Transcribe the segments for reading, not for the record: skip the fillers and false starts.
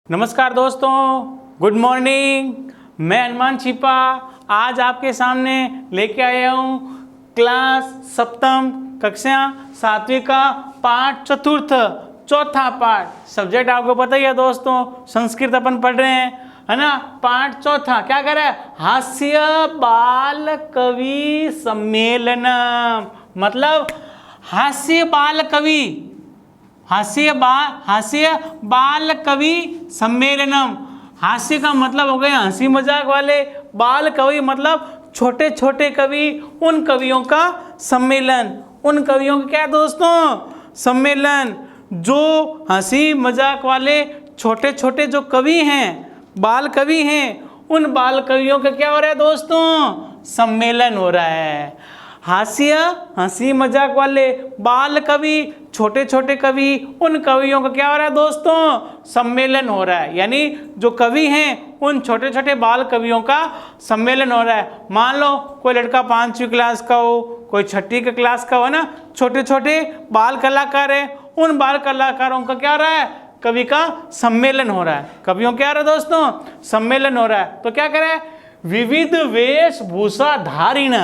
नमस्कार दोस्तों, good morning. मैं हनुमान छिपा आज आपके सामने लेके आया हूँ क्लास सप्तम कक्षा 7वीं का पाठ चतुर्थ चौथा पाठ। सब्जेक्ट आपको पता ही है दोस्तों, संस्कृत अपन पढ़ रहे हैं, है ना। पाठ चौथा क्या कर रहा है? हास्य बाल कवि सम्मेलन। मतलब हास्य बाल कवि, हास्य बाल कवि सम्मेलनम। हास्य का मतलब हो गया हंसी मजाक वाले, बाल कवि मतलब छोटे छोटे कवि, उन कवियों का सम्मेलन। उन कवियों का क्या दोस्तों? सम्मेलन। जो हंसी मजाक वाले छोटे छोटे जो कवि हैं, बाल कवि हैं, उन बाल कवियों का क्या हो रहा है दोस्तों? सम्मेलन हो रहा है। हास्य हंसी मजाक वाले बाल कवि, छोटे छोटे कवि, उन कवियों का क्या हो रहा है दोस्तों? सम्मेलन हो रहा है। यानी जो कवि हैं उन छोटे छोटे बाल कवियों का सम्मेलन हो रहा है। मान लो कोई लड़का 5वीं क्लास का हो, कोई 6वीं का क्लास का हो ना, छोटे छोटे बाल कलाकार है, उन बाल कलाकारों का क्या हो रहा है? कवि का सम्मेलन हो रहा है। कवियों क्या हो रहा है दोस्तों? सम्मेलन हो रहा है। तो क्या करे? विविध वेशभूषा धारिण,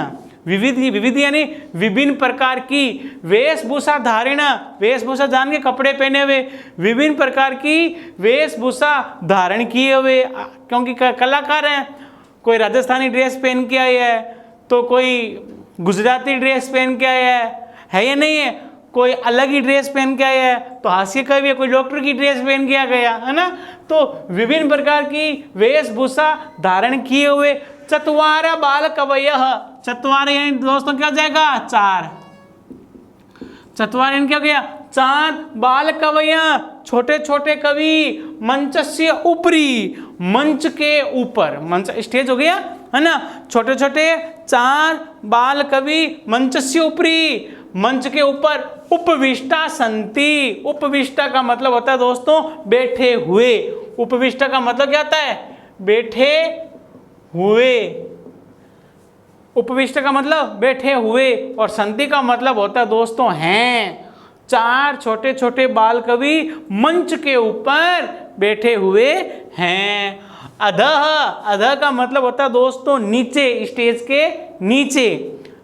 विविध यानी विभिन्न प्रकार की वेशभूषा धारिणा, वेशभूषा जान के कपड़े पहने हुए, विभिन्न प्रकार की वेशभूषा धारण किए हुए, क्योंकि कलाकार हैं। कोई राजस्थानी ड्रेस पहन के आया है, तो कोई गुजराती ड्रेस पहन के आया है या नहीं है? कोई अलग ही ड्रेस पहन के आया है, तो हास्य कवि है, कोई डॉक्टर की ड्रेस पहन के आ गया, है ना। तो विभिन्न प्रकार की वेशभूषा धारण किए हुए चतवार बाल कवयः। चतवार यानी दोस्तों क्या हो जाएगा? 4। चतवार यानी क्या हो गया? 4 बाल कवयः, छोटे छोटे कवि, मंचस्य ऊपरी, मंच के ऊपर, मंच स्टेज हो गया, है ना। छोटे छोटे 4 बाल कवि मंचस्य ऊपरी, मंच के ऊपर उपविष्टा संति। उपविष्टा का मतलब होता है दोस्तों बैठे हुए। उपविष्टा का मतलब क्या होता है? बैठे हुए। उपविष्ट का मतलब बैठे हुए, और संति का मतलब होता है दोस्तों हैं। 4 छोटे छोटे बाल कवि मंच के ऊपर बैठे हुए हैं। अधः, अधः का मतलब होता है दोस्तों नीचे, स्टेज के नीचे,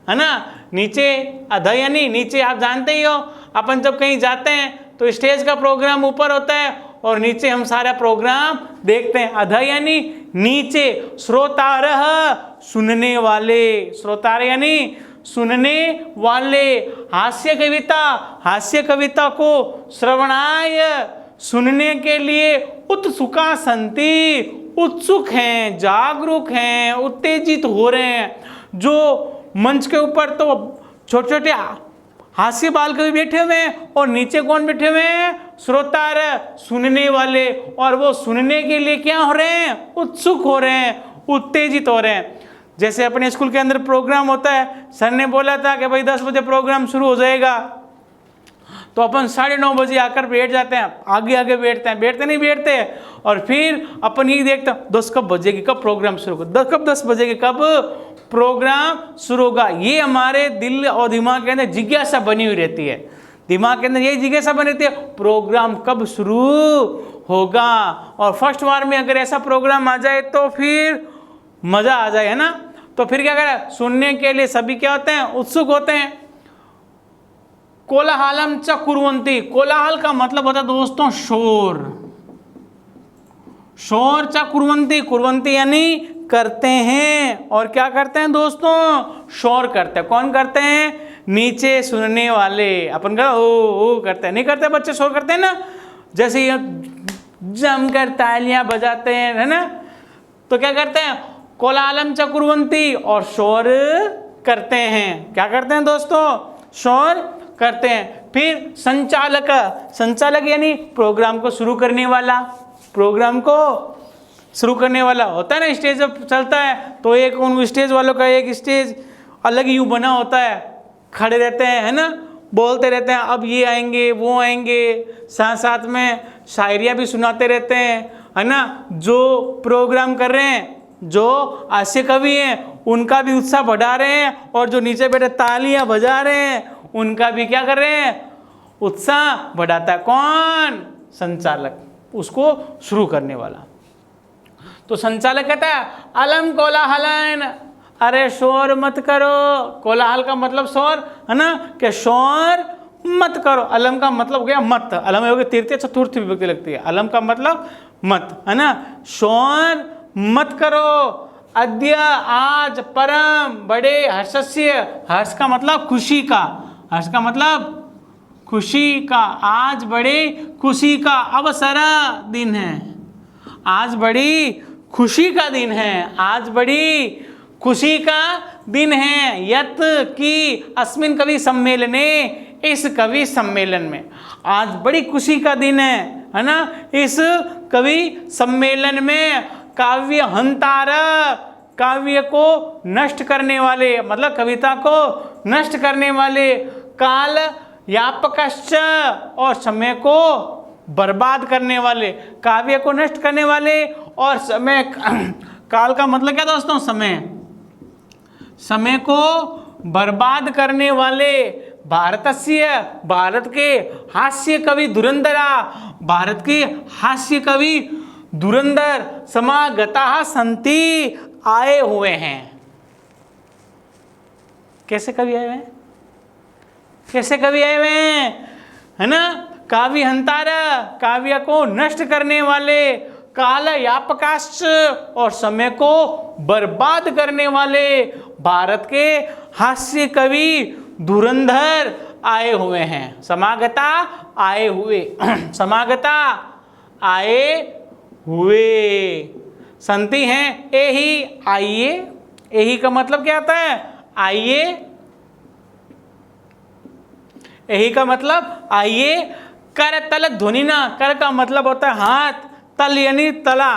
है ना। नीचे अधः यानी नीचे। आप जानते ही हो, अपन जब कहीं जाते हैं तो स्टेज का प्रोग्राम ऊपर होता है और नीचे हम सारा प्रोग्राम देखते हैं। अधः यानी नीचे। श्रोतारः, सुनने वाले, श्रोतार यानी सुनने वाले। हास्य कविता, हास्य कविता को श्रवणाय, सुनने के लिए उत्सुका संति, उत्सुक हैं, जागरूक हैं, उत्तेजित हो रहे हैं। जो मंच के ऊपर तो छोटे छोटे हास्य बाल कवि बैठे हुए हैं, और नीचे कौन बैठे हुए हैं? श्रोतार, सुनने वाले। और वो सुनने के लिए क्या हो रहे हैं? उत्सुक हो रहे हैं, उत्तेजित हो रहे हैं। जैसे अपने स्कूल के अंदर प्रोग्राम होता है, सर ने बोला था कि भाई 10 बजे प्रोग्राम शुरू हो जाएगा, तो अपन 9:30 बजे आकर बैठ जाते हैं, आगे आगे बैठते हैं, बैठते नहीं बैठते, और फिर अपन ये देखते हैं 10 कब बजेगी, कब प्रोग्राम शुरू होगा, 10 बजेगी, कब प्रोग्राम शुरू होगा। ये हमारे दिल और दिमाग के अंदर जिज्ञासा बनी हुई रहती है। दिमाग के अंदर यही जिज्ञासा बनी रहती है, प्रोग्राम कब शुरू होगा। और फर्स्ट बार में अगर ऐसा प्रोग्राम आ जाए तो फिर मजा आ जाए, है ना। तो फिर क्या करें? सुनने के लिए सभी क्या होते हैं? उत्सुक होते हैं। कोलाहलम च कुर्वन्ति, कोलाहल का मतलब होता है दोस्तों शोर। शोर च कुर्वन्ति, कुर्वन्ति यानी करते हैं। और क्या करते हैं दोस्तों? शोर करते हैं। कौन करते हैं? नीचे सुनने वाले। अपन का ओ करते हैं, नहीं करते बच्चे? शोर करते हैं ना, जैसे ये जमकर तालियां बजाते हैं, है ना। तो क्या करते हैं? कोलाहलम च कुर्वन्ति, और शोर करते हैं। क्या करते हैं दोस्तों? शोर करते हैं। फिर संचालक, संचालक यानी प्रोग्राम को शुरू करने वाला। प्रोग्राम को शुरू करने वाला होता है ना, स्टेज जब चलता है तो एक उन स्टेज वालों का एक स्टेज अलग यूं बना होता है, खड़े रहते हैं, है ना, बोलते रहते हैं अब ये आएंगे वो आएंगे, साथ साथ में शायरियाँ भी सुनाते रहते हैं, है ना। जो प्रोग्राम कर रहे हैं, जो हास्य कवि हैं, उनका भी उत्साह बढ़ा रहे हैं, और जो नीचे बैठे तालियां बजा रहे हैं उनका भी क्या कर रहे हैं? उत्साह बढ़ाता है। कौन? संचालक। उसको शुरू करने वाला। तो संचालक कहता है अलम कोलाहलन, अरे शोर मत करो। कोलाहल का मतलब शोर है ना, कि शोर मत करो। अलम का मतलब हो गया मत, अलम हो गया तृतीय चतुर्थी विभक्ति लगती है, अलम का मतलब मत, है ना। शोर मत करो। अद्य आज परम बड़े हर्षस्य, हर्ष का मतलब खुशी का, हर्ष का मतलब खुशी का, आज बड़े खुशी का अवसर दिन है, आज बड़ी खुशी का दिन है, आज बड़ी खुशी का दिन है। यत की अस्मिन कवि सम्मेलने, इस कवि सम्मेलन में, आज बड़ी खुशी का दिन है ना। इस कवि सम्मेलन में काव्य हंतार, काव्य को नष्ट करने वाले, मतलब कविता को नष्ट करने वाले, काल यापकश्च, और समय को बर्बाद करने वाले, काव्य को नष्ट करने वाले और समय, काल का मतलब क्या दोस्तों, समय, समय को बर्बाद करने वाले, भारतस्य, भारत के हास्य कवि धुरंधरा, भारत के हास्य कवि धुरंधर समागता संति, आए हुए हैं। कैसे कवि आए हुए हैं, कैसे कवि आए हुए हैं, है ना। काव्य हंतार, काव्य को नष्ट करने वाले, काल यापकाश्च, और समय को बर्बाद करने वाले, भारत के हास्य कवि धुरंधर आए हुए हैं। समागता आए हुए, समागता आए हुए, संति हैं एही आइए, एही का मतलब क्या आता है, आइए, एही का मतलब आइए। कर तल ध्वनिना, कर का मतलब होता है हाथ, तल यानी तला,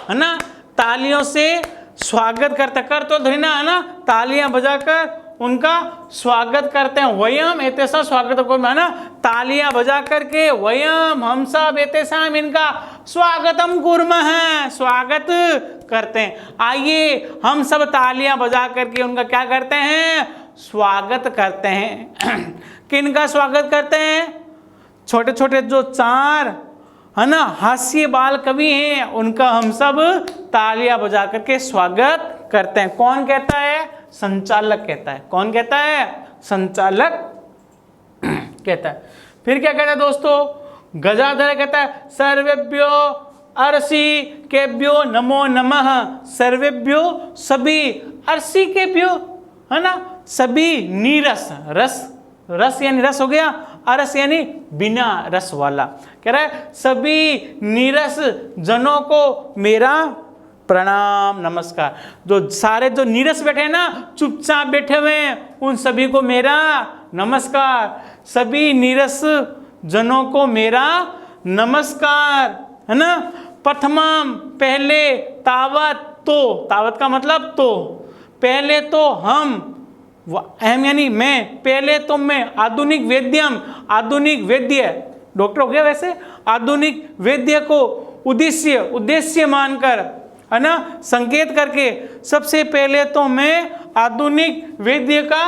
है ना, तालियों से स्वागत करते, कर तो ध्वनिना है ना, तालियां बजाकर उनका स्वागत करते हैं। वयम एतेषा स्वागत को, है ना, तालियां बजा करके वयम हम सब एतेषाम इनका स्वागतम कुर्मः, स्वागत करते हैं। आइए हम सब तालियां बजा करके उनका क्या करते हैं, स्वागत करते हैं। किनका स्वागत करते हैं, छोटे छोटे जो चार, है ना, हास्य बाल कवि हैं, उनका हम सब तालियां बजा करके स्वागत करते हैं। कौन कहता है, संचालक कहता है। कौन कहता है, संचालक कहता है। फिर क्या कहता है दोस्तों, गजाधर कहता है सर्वेभ्यो अर्षि केभ्यो नमो नमः, सर्वेभ्यो सभी, अर्षि केभ्यो, है ना, सभी नीरस, रस, रस यानी रस हो गया, अरस यानी बिना रस वाला, कह रहा है सभी नीरस जनों को मेरा प्रणाम नमस्कार। जो सारे जो नीरस बैठे हैं ना, चुपचाप बैठे हुए हैं, उन सभी को मेरा नमस्कार, सभी नीरस जनों को मेरा नमस्कार, है ना। प्रथमम पहले, तावत तो, तावत का मतलब तो, पहले तो हम, अहम यानी मैं, पहले तो मैं, आधुनिक वेद्यम, आधुनिक वेद्य, डॉक्टर हो गया वैसे, आधुनिक वेद्य को उद्देश्य, उद्देश्य मानकर, है ना, संकेत करके, सबसे पहले तो मैं आधुनिक वेद्य का,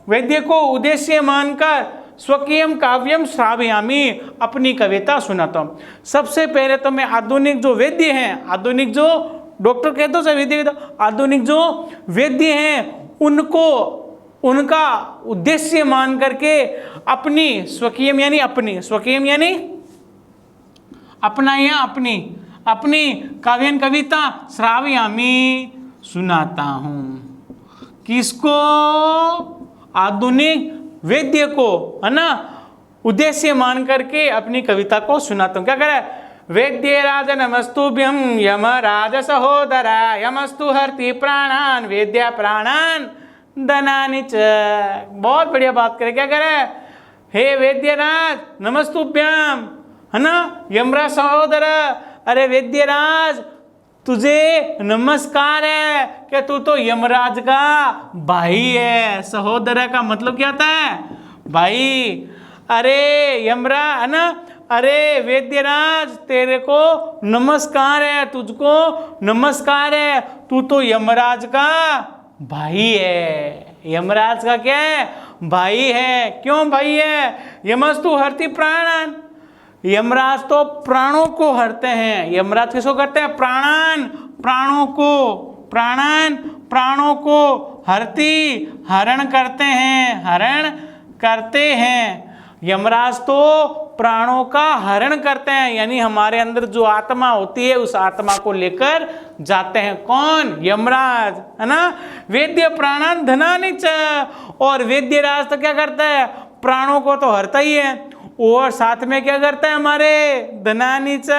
वेद्य को उद्देश्य मानकर स्वकीयम काव्यम श्रावयामि, अपनी कविता सुनाता हूँ। सबसे पहले तो मैं आधुनिक जो वेद्य हैं, आधुनिक जो डॉक्टर कहते हो वेद्य, आधुनिक जो वेद्य हैं उनको, उनका उद्देश्य मान करके अपनी, स्वकीयम यानी अपनी, स्वकीयम यानी अपना या अपनी, अपनी काव्यन कविता श्रावयामि सुनाता हूँ। किसको, आधुनिक वेद्य को, है ना, उद्देश्य मान करके अपनी कविता को सुनाता हूँ। क्या करे, वेद्य राज नमस्तुभ्यम यम राज सहोदरा, यमस्तु हरति प्राणान वेद्या प्राणान दनानि च। बहुत बढ़िया बात करे, क्या करे, हे वेद्यराज नमस्तुभ्यम, है ना, यमराज सहोदर, अरे वेद्यराज तुझे नमस्कार है, कि तू तो यमराज का भाई है। सहोदर का मतलब क्या होता है, भाई। अरे यमराज, है ना, अरे वेद्यराज तेरे को नमस्कार है, तुझको नमस्कार है, तू तो यमराज का भाई है। यमराज का क्या है, भाई है। क्यों भाई है, यमस्तु हरति प्राणन, यमराज तो प्राणों को हरते हैं। यमराज किसको करते हैं? प्राणन, प्राणों को, प्राणन प्राणों को, हरती हरण करते हैं, हरण करते हैं। यमराज तो प्राणों का हरण करते हैं, यानी हमारे अंदर जो आत्मा होती है उस आत्मा को लेकर जाते हैं। कौन? यमराज, है ना। वेद्य प्राणन धनानि च, और वेद्यराज तो क्या करता है? प्राणों को तो हरता ही है, और साथ में क्या करता है? हमारे धनानि च,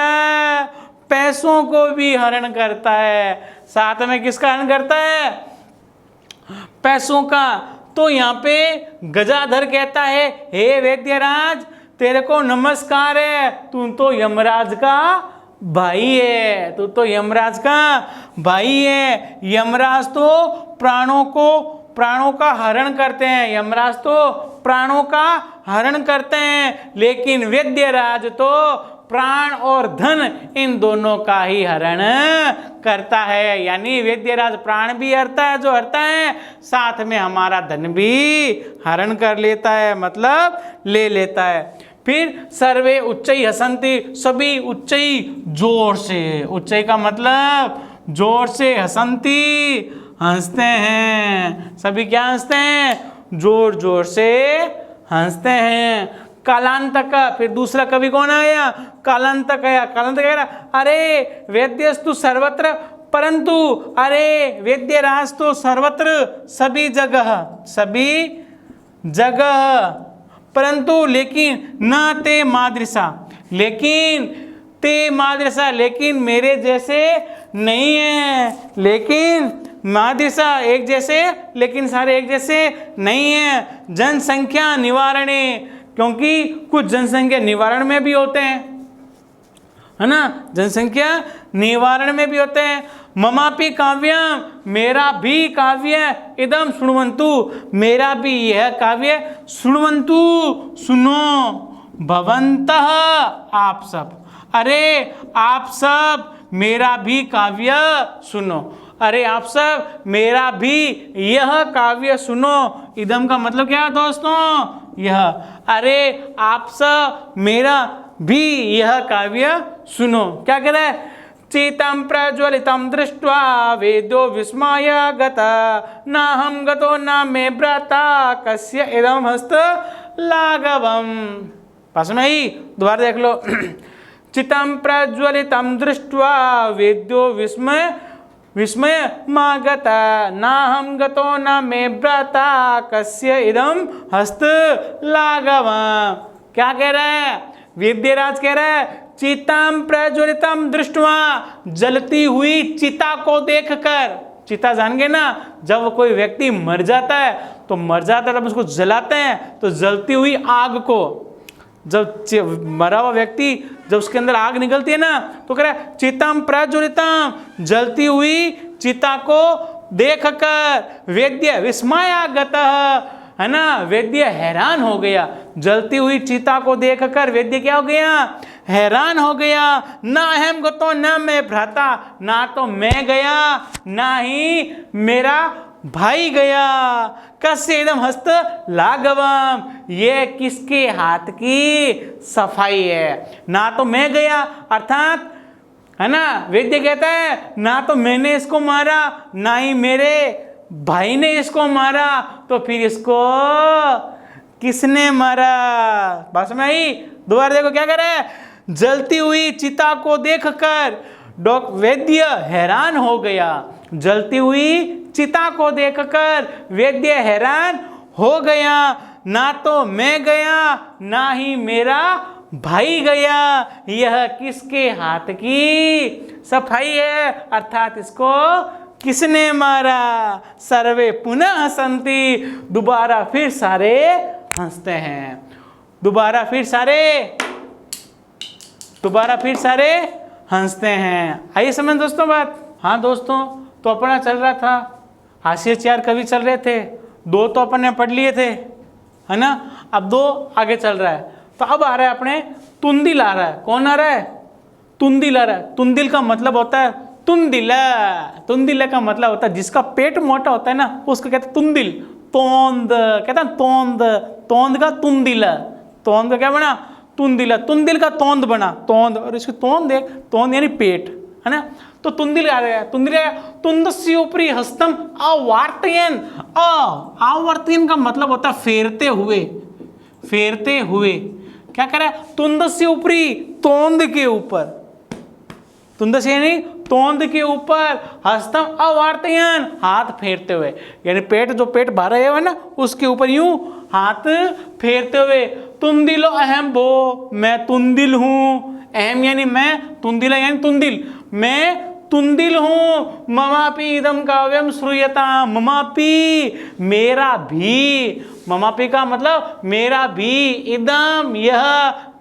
पैसों को भी हरण करता है। साथ में किसका हरण करता है? पैसों का। तो यहाँ पे गजाधर कहता है, हे वेद्यराज तेरे को नमस्कार है, तू तो यमराज का भाई है, तू तो यमराज का भाई है। यमराज तो प्राणों का हरण करते हैं, यमराज तो प्राणों का हरण करते हैं, लेकिन वेद्यराज तो प्राण और धन इन दोनों का ही हरण करता है। यानी वेद्यराज प्राण भी हरता है, जो हरता है, साथ में हमारा धन भी हरण कर लेता है, मतलब ले लेता है। फिर सर्वे उच्चई हसंती, सभी उच्चई जोर से, उच्चई का मतलब जोर से, हसंती हंसते हैं। सभी क्या हंसते हैं? जोर जोर से हंसते हैं। कालांतक, फिर दूसरा कवि कौन आया? कालांतक आया। कालांतक कह रहा, अरे वेद्यस्तु सर्वत्र, परंतु अरे वेद्यराज तो सर्वत्र, सभी जगह, सभी जगह, परंतु लेकिन न ते मादृशा, लेकिन ते मादृशा, लेकिन मेरे जैसे नहीं है। लेकिन मादृशा एक जैसे, लेकिन सारे एक जैसे नहीं है। जनसंख्या निवारणे, क्योंकि कुछ जनसंख्या निवारण में भी होते हैं, है ना, जनसंख्या निवारण में भी होते हैं। ममापि काव्यम, मेरा भी काव्य, इदम शृण्वन्तु, मेरा भी यह काव्य, शृण्वन्तु सुनो, भवन्तः आप सब, अरे आप सब मेरा भी काव्य सुनो, अरे आप सब मेरा भी यह काव्य सुनो। इदम का मतलब क्या है दोस्तों? यह, अरे आप सब मेरा भी यह काव्य सुनो। क्या कह रहा है? चितं प्रज्वलितं दृष्ट्वा वेदो विस्मय गता, न हम गतो न मे भ्राता कस्य इदं हस्त लाघवम। पास में ही दोबारा देख लो। चितं प्रज्वलितं दृष्ट्वा वेद्यो विस्मय मागता, न हम गतो न मे भ्राता कस्य इदं हस्त लाघवम। क्या कह रहा है? वेद्यराज कह रहा है, चितां प्रज्वलितं दृष्ट्वा, जलती हुई चिता को देखकर। चिता जान गए ना, जब कोई व्यक्ति मर जाता है तो मर जाता है तब उसको जलाते हैं, तो जलती हुई आग को, जब मरा हुआ व्यक्ति जब उसके अंदर आग निकलती है ना, तो कह रहा है चितां प्रज्वलितं, जलती हुई चिता को देखकर वेद्य विस्मयागतः, है ना, वेद्य हैरान हो गया। जलती हुई चिता को देखकर वेद्य क्या हो गया? हैरान हो गया। ना अहम गतो न मैं भ्राता, ना तो मैं गया ना ही मेरा भाई गया। कस्य इदं हस्त लाघवम, ये किसके हाथ की सफाई है? ना तो मैं गया, अर्थात, है ना, वेद्य कहता है ना तो मैंने इसको मारा ना ही मेरे भाई ने इसको मारा, तो फिर इसको किसने मारा? बस में ही दोबारा देखो क्या कर रहा है? जलती हुई चिता को देखकर वेद्य हैरान हो गया। जलती हुई चिता को देखकर वेद्य हैरान हो गया। ना तो मैं गया ना ही मेरा भाई गया, यह किसके हाथ की सफाई है? अर्थात इसको किसने मारा? सर्वे पुनः हसंती, दोबारा फिर सारे हंसते हैं। दोबारा फिर सारे हंसते हैं। आइए समझ दोस्तों बात। हाँ दोस्तों, तो अपना चल रहा था हास्य 4 कवि चल रहे थे, 2 तो अपन ने पढ़ लिए थे, है ना, अब 2 आगे चल रहा है। तो अब आ रहा है अपने तुंदिल आ रहा है। कौन आ रहा है? तुंदिल आ रहा है। तुंदिल का मतलब होता है तुंदिला। तुंदिला का मतलब होता है जिसका पेट मोटा होता है ना, उसको कहते हैं तुंदिल। तोंद कहते हैं तोंद, तोंद का तुंदिला। तोंद का क्या बना? तुंदिला, तुंदिल का तोंद बना, तोंद, और इसकी तोंद देख, तोंद यानी पेट, है ना। तो तुंदिल आ गया, तुंदिल तुंदस्य उपरी हस्तम आवर्तयन। आवर्तयन का मतलब होता है फेरते हुए, फेरते हुए। क्या करे, तुंदस्य उपरी, तोंद के ऊपर, तुंदस्य यानी तोंद के ऊपर, हस्तम अवार्तयन हाथ फेरते हुए, यानी पेट, जो पेट भरा है ना उसके ऊपर यूं हाथ फेरते हुए। तुंदिलो अहम भो, मैं तुंदिल हूं, अहम यानी मैं, तुंदिला यानी तुंदिल, मैं तुंदिल हूं। ममापि इदम काव्यम श्रूयता, ममापि मेरा भी, ममापि का मतलब मेरा भी, इदम यह,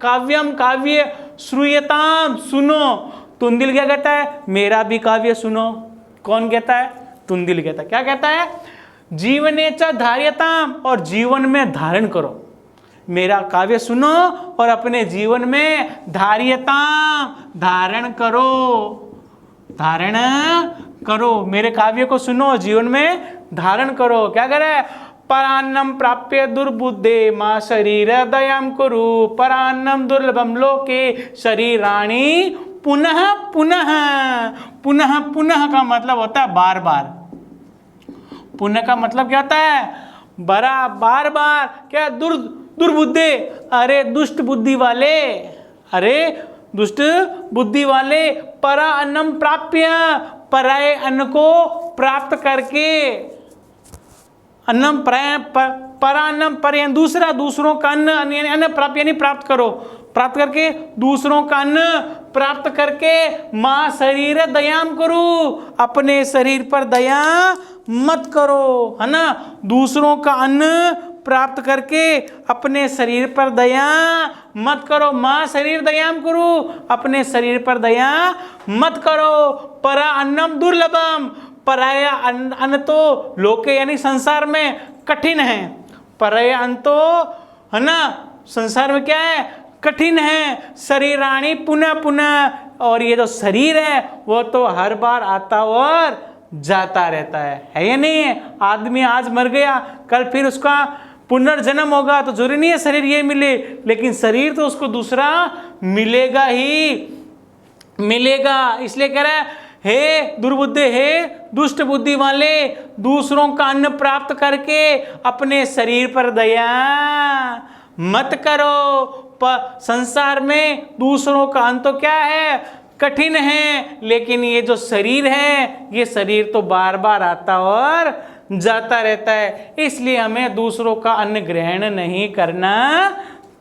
काव्यम काव्य, श्रूयताम सुनो। तुंदिल क्या कहता है, मेरा भी काव्य सुनो। कौन कहता है, तुंदिल कहता है। क्या कहता है, जीवने च धार्यताम, और जीवन में धारण करो, मेरा काव्य सुनो और अपने जीवन में धार्यताम, धारण करो, धारण करो, मेरे काव्य को सुनो, जीवन में धारण करो। क्या करे, परान्नम प्राप्य दुर्बुद्धे मां शरीर दयाम कुरु, परान्नम दुर्लभम लोके शरीराणि पुनः पुनः। पुनः पुनः का मतलब होता है बार बार, पुनः का मतलब क्या होता है, बार बार। क्या, दुर्बुद्धे, अरे दुष्ट बुद्धि वाले, अरे दुष्ट बुद्धि वाले, परा अन्नम प्राप्य, पराये अन्न को प्राप्त करके, अन्नम परा अन्नम पर, दूसरा, दूसरों का अन्न, अन्न प्राप्त यानी प्राप्त करो, प्राप्त करके, दूसरों का अन्न प्राप्त करके, मां शरीर दयाम करो, अपने शरीर पर दया मत करो, है ना। दूसरों का अन्न प्राप्त करके अपने शरीर पर दया मत करो, मां शरीर दयाम करो, अपने शरीर पर दया मत करो। परा अन्नम दुर्लभम, पराया अन्न तो लोके यानी संसार में कठिन है, पराया अन्न तो, है ना, संसार में क्या है, कठिन है। शरीराणि पुनः पुनः, और ये जो शरीर है वो तो हर बार आता और जाता रहता है या नहीं है। आदमी आज मर गया, कल फिर उसका पुनर्जन्म होगा, तो जरूरी नहीं है शरीर ये मिले, लेकिन शरीर तो उसको दूसरा मिलेगा ही मिलेगा। इसलिए कह रहा है, हे दुर्बुद्धे, हे दुष्ट बुद्धि वाले, दूसरों का अन्न प्राप्त करके अपने शरीर पर दया मत करो। संसार में दूसरों का अन्न तो क्या है, कठिन है, लेकिन ये जो शरीर है, ये शरीर तो बार बार आता और जाता रहता है। इसलिए हमें दूसरों का अन्न ग्रहण नहीं करना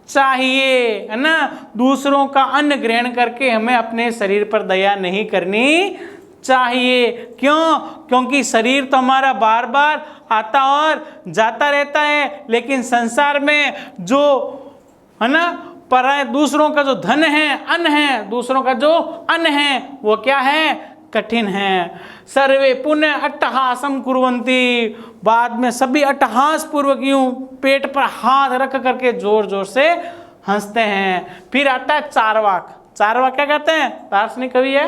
चाहिए, है ना। दूसरों का अन्न ग्रहण करके हमें अपने शरीर पर दया नहीं करनी चाहिए। क्यों? क्योंकि शरीर तो हमारा बार बार आता और जाता रहता है, लेकिन संसार में जो, है ना, पराये दूसरों का जो धन है, अन्न है, दूसरों का जो अन्न है वो क्या है, कठिन है। सर्वे पुण्य अट्टहासम कुर्वन्ति, बाद में सभी अट्टहास पूर्वक यूं पेट पर हाथ रख करके जोर जोर से हंसते हैं। फिर आता है चारवाक। चारवाक क्या कहते हैं, दार्शनिक कवि है,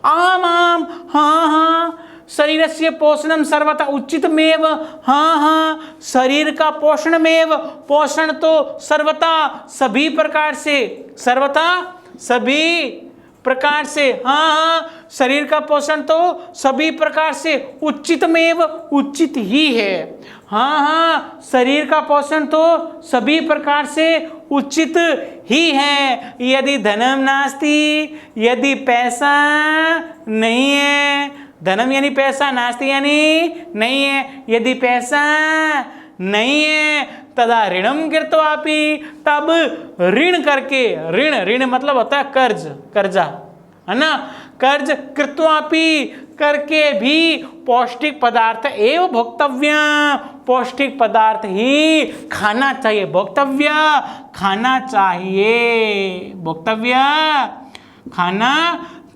आम आम, हाँ हाँ, शरीरस्य पोषणम सर्वथा उचितमेव, हाँ हाँ, शरीर का पोषणमेव, पोषण तो सर्वथा सभी प्रकार से, सर्वथा सभी प्रकार से, हाँ हाँ, शरीर का पोषण तो सभी प्रकार से, उचितमेव, उचित ही है, हाँ हाँ, शरीर का पोषण तो सभी प्रकार से उचित ही है। यदि धनम नास्ति, यदि पैसा नहीं है, धनम यानी पैसा, नास्ति यानी नहीं है, यदि पैसा नहीं है, तदा ऋणम कृत्वापि, तब ऋण करके, ऋण, ऋण मतलब होता है कर्ज, कर्जा, है ना, कर्ज कृत्वापि करके भी पौष्टिक पदार्थ एवं भोक्तव्य, पौष्टिक पदार्थ ही खाना चाहिए, भोक्तव्य खाना चाहिए, भोक्तव्य खाना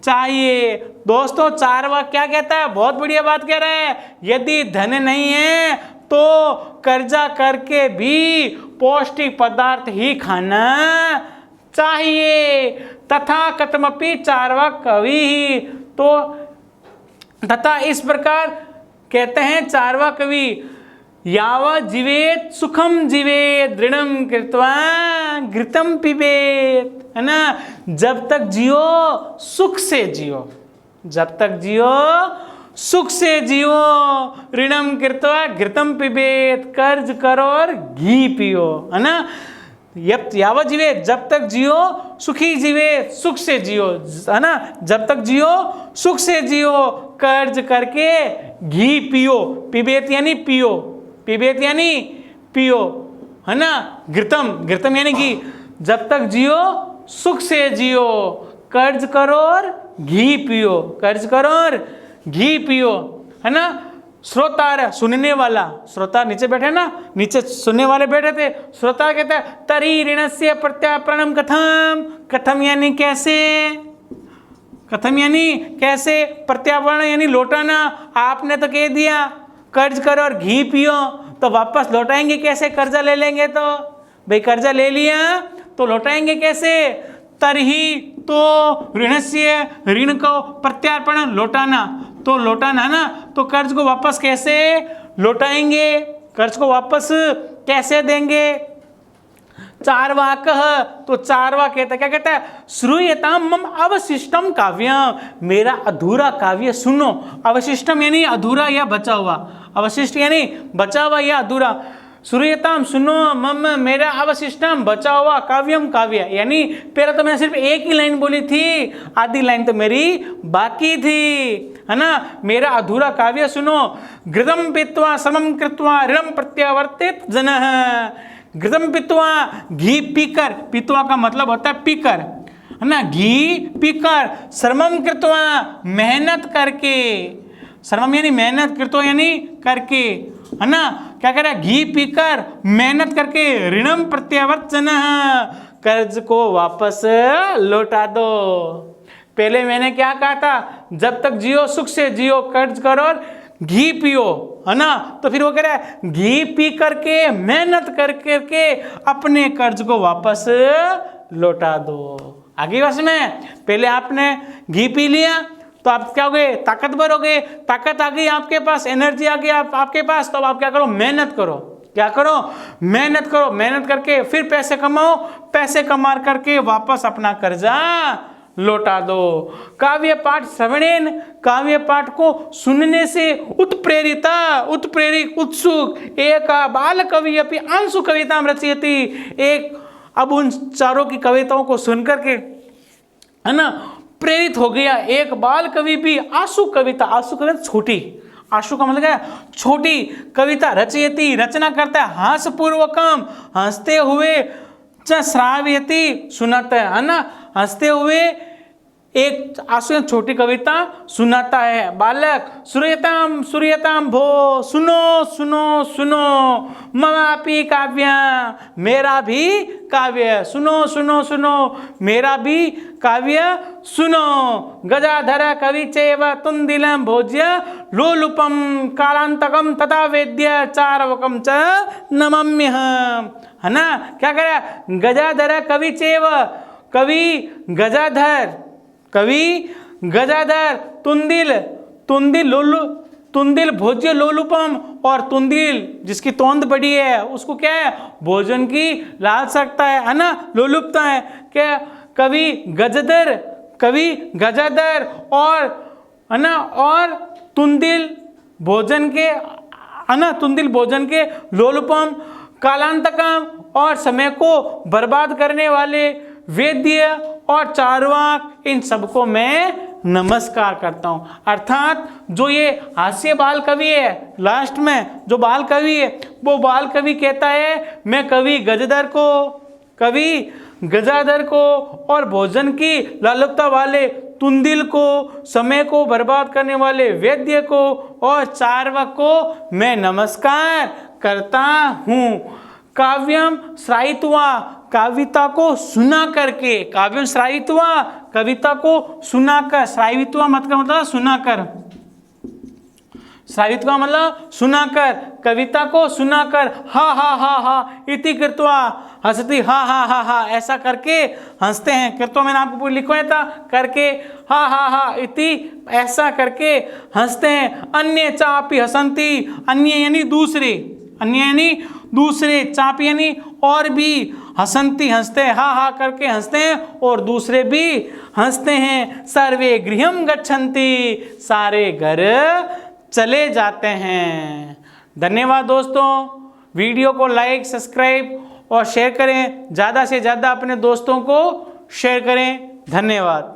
चाहिए। दोस्तों चारवाक क्या कहता है, बहुत बढ़िया बात कह रहा है, यदि धन नहीं है तो कर्जा करके भी पौष्टिक पदार्थ ही खाना चाहिए। तथा कथमपि चारवाक कवि ही, तो तथा इस प्रकार कहते हैं चारवाक कवि, यावत् जीवेत सुखम जीवेत ऋणम कृत्वा घृतम पिबेत, है ना। जब तक जियो सुख से जियो, जब तक जियो सुख से जियो, ऋणम कृत्वा घृतम पिबेत, कर्ज करो और घी पियो, है ना। यावत जीवे, जब तक जियो, सुखी जीवे, सुख से जियो, है ना। जब तक जियो सुख से जियो, कर्ज करके घी पियो, पिबेत यानी पियो, पिबेत यानी पियो, है ना। घृतम, घृतम यानी घी। जब तक जियो सुख से जियो, कर्ज करो और घी पियो, कर्ज करो और घी पियो, है ना। श्रोता, सुनने वाला, श्रोता नीचे बैठे ना, नीचे सुनने वाले बैठे थे। श्रोता कहता है तरी ऋणस्य प्रत्यार्पणम कथम, कथम यानी कैसे, कथम यानी कैसे, प्रत्यार्पण यानी लौटाना। आपने तो कह दिया कर्ज करो और घी पियो, तो वापस लौटाएंगे कैसे? कर्जा ले लेंगे तो, भाई कर्जा ले लिया तो लौटाएंगे कैसे? तरही, तो ऋणस्य, ऋण को प्रत्यार्पण लौटाना, तो लौटाना ना, तो कर्ज को वापस कैसे लौटाएंगे, कर्ज को वापस कैसे देंगे? चार्वाक, तो चार्वा कहता, क्या कहता है? श्रूयताम मम अवशिष्टम काव्यम, मेरा अधूरा काव्य सुनो। अवशिष्टम यानी अधूरा या बचा हुआ, अवशिष्ट यानी बचा हुआ या अधूरा। श्रूयताम सुनो, मम मेरा अवशिष्टम बचा हुआ, काव्यम काव्य यानी पहले तो मैंने सिर्फ एक ही लाइन बोली थी, आधी लाइन तो मेरी बाकी थी, है ना। मेरा अधूरा काव्य सुनो। घृतम पीत्वा समम कृत्वा ऋणम प्रत्यावर्तित जनः, घृतम पीत्वा घी पीकर, पीत्वा का मतलब होता है पीकर, है ना। घी पीकर, श्रमम कृत्वा मेहनत करके, श्रमम यानी मेहनत, कृत्वा यानी करके, है ना। क्या कह रहा है? घी पीकर मेहनत करके, ऋणम प्रत्यावर्तन, कर्ज को वापस लौटा दो। पहले मैंने क्या कहा था? जब तक जियो सुख से जियो, कर्ज करो और घी पियो, है ना। तो फिर वो कह रहा है घी पी करके, मेहनत करके अपने कर्ज को वापस लौटा दो। आगे वर्ष में पहले आपने घी पी लिया तो आप क्या हो गए? ताकतवर हो गए, ताकत आ गई आपके पास, एनर्जी आ गई आपके पास, तो अब आप क्या करो? मेहनत करो। क्या करो? मेहनत करो। मेहनत करके फिर पैसे कमाओ, पैसे कमा करके वापस अपना कर्जा लौटा दो। काव्य पाठ श्रवणेन, काव्य पाठ को सुनने से उत्प्रेरिता, उत्प्रेरित, उत्सुक, एक बाल कवि अपनी आंसु कविता रचयति, एक अब उन चारों की कविताओं को सुनकर के, है ना, प्रेरित हो गया एक बाल कवि भी आंसू कविता, आंसू कविता छोटी, आंसू का मतलब क्या है? छोटी कविता, रचयति रचना करता है, हास्यपूर्वकम हंसते हुए, च श्रावयति सुनाता है ना, हंसते हुए एक आंसू छोटी कविता सुनाता है बालक। सूर्यताम सूर्यताम भो, सुनो सुनो सुनो, ममापि काव्य, मेरा भी काव्य सुनो सुनो सुनो, मेरा भी काव्य सुनो। गजाधर कवि चैव तुंदिलम भोज्य लोलुपम कालांतकम तथा वेद्य चारवकम च नमम्यहम्, है ना। क्या करा? गजाधर कवि चैव, कवि गजाधर, कवि गजाधर, तुंदिल, तुंदिल लोलु, तुंदिल भोज्य लोलुपम, और तुंदिल जिसकी तोंद बड़ी है उसको क्या है? भोजन की लालसाता है ना, लोलुपता है। क्या? कवि गजाधर, कवि गजाधर और, है ना, और तुंदिल भोजन के, है ना, तुंदिल भोजन के, लोलुपम कालांतकम, और समय को बर्बाद करने वाले, वेद्य और चार्वाक, इन सबको मैं नमस्कार करता हूं। अर्थात जो ये हास्य बाल कवि है, लास्ट में जो बाल कवि है, वो बाल कवि कहता है मैं कवि गजाधर को, कवि गजाधर को और भोजन की लालुपता वाले तुंदिल को, समय को बर्बाद करने वाले वेद्य को और चार्वाक को मैं नमस्कार करता हूं। काव्यम श्रायित्वा, कविता को सुना करके, काव्यम श्रायित्वा, कविता को सुनाकर, श्रायित्वा मतलब सुनाकर, श्रायित्वा मतलब सुनाकर, कविता को सुनाकर, हा हा हा हा इति कृत्वा हंसती, हा हा हा हा ऐसा करके हंसते हैं। कृत्वा मैंने आपको लिखवाया था, करके, हा हा हा इति ऐसा करके हंसते हैं। अन्य चापि हसंती, अन्य यानी दूसरे, अन्य यानी दूसरे, चापी यानी और भी, हसंती हंसते, हा हा करके हंसते हैं और दूसरे भी हंसते हैं। सर्वे गृहम गच्छन्ति, सारे घर चले जाते हैं। धन्यवाद दोस्तों, वीडियो को लाइक, सब्सक्राइब और शेयर करें, ज़्यादा से ज़्यादा अपने दोस्तों को शेयर करें। धन्यवाद।